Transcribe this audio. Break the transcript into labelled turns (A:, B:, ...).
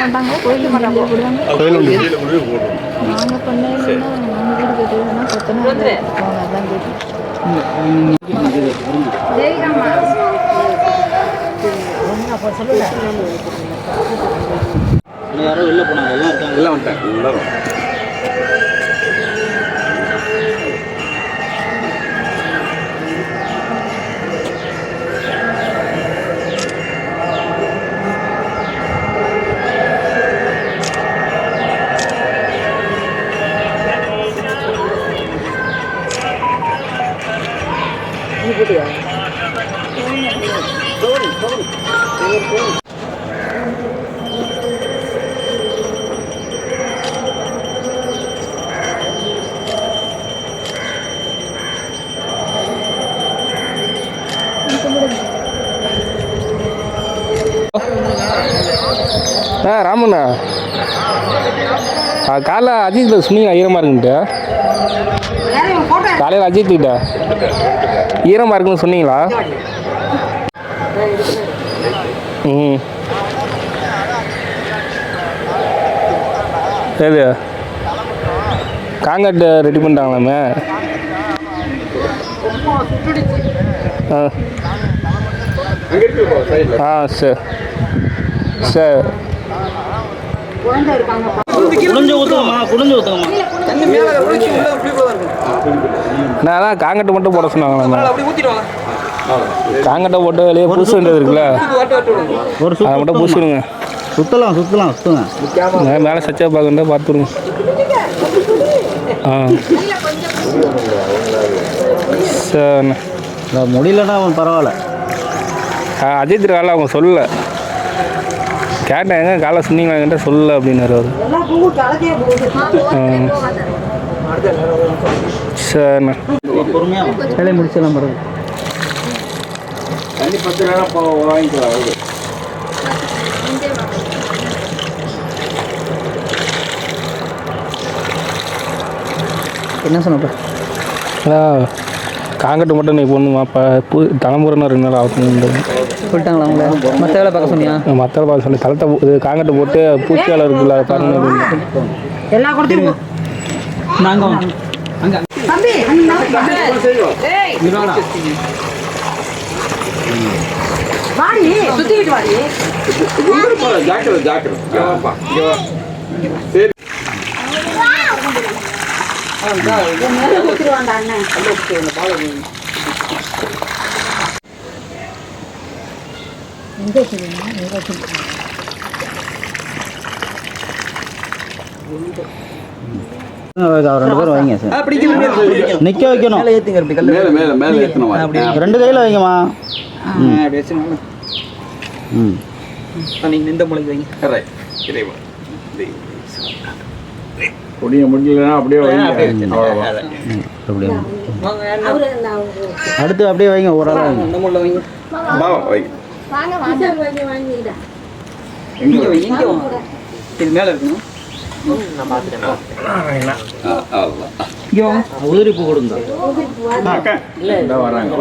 A: கோயில் நாங்கள் பண்ணையிலன்னா நம்ம வீடு கட்டுறதுன்னா கொத்தனார் தான்
B: யாரோ வெளில போனாங்க எல்லாம் இருக்காங்க எல்லாம் வந்துட்டாங்க எல்லாரும்
C: ராமண்ணா காலைல அஜித்தில் சொன்னீங்க ஈரமாக இருக்குன்ட்டு காலையில் அஜித்துக்கிட்ட ஈரமாக இருக்குன்னு சொன்னீங்களா? ம் எது காங்காட்டு ரெடி பண்ணிட்டாங்களாமே? சரி சரி நான் தான் காங்கட்டை மட்டும் போட சொன்னாங்களா? காங்கட்டை போட்டு வெளியே பூச வேண்டியது இருக்குல்ல, அதை மட்டும் பூசிடுங்க. சுற்றுங்க மேலே சச்சா பார்க்கண்டா பார்த்துருங்க. சரிண்ணா
B: முடியலன்னா அவன் பரவாயில்ல.
C: அஜித் காலை அவங்க சொல்லலை, கேட்டேன் எங்க காலை சொன்னீங்களா என்கிட்ட சொல்லலை அப்படின்னாரு அவர். சரிண்ணா
B: வேலையை முடிச்சலாம் பரவாயில்ல.
D: தண்ணி 10 நேரம் வாங்கிக்கலாம்.
B: என்ன சொன்னப்ப
C: காங்கட்டு மட்டும் நீ பொண்ணுமா இப்போ தலைமுறைன்னா 2 நாள் ஆகணும்
B: சொல்லிட்டாங்களா அவங்கள? மற்ற வேலை பார்க்க சொன்னியா?
C: மற்ற வேலை பார்க்க சொன்னேன். தளத்தை இது காங்கட்டு போட்டு பூச்சியாளர் இருக்குல்ல அதை பாருங்க.
B: எல்லாம் கொடுத்துருங்க. நாங்கள் அங்கே
A: வாடி சுத்திட்டு வாடி
D: ஜாக்கிரதை சரி
B: ரெண்டு பேரும் வைங்க சார். நிற்க வைக்கணும். ரெண்டு கையில் வைங்கம்மா. நீங்கள் நின்ற மொழிக்கு வைங்க.
D: முடியலன்னா அப்படியே
B: அடுத்து அப்படியே வைங்க. ஒரு ஆள் வைங்க. இது மேலே இருக்கணும். உதிரி பூ கொடுங்க.
D: வராங்க.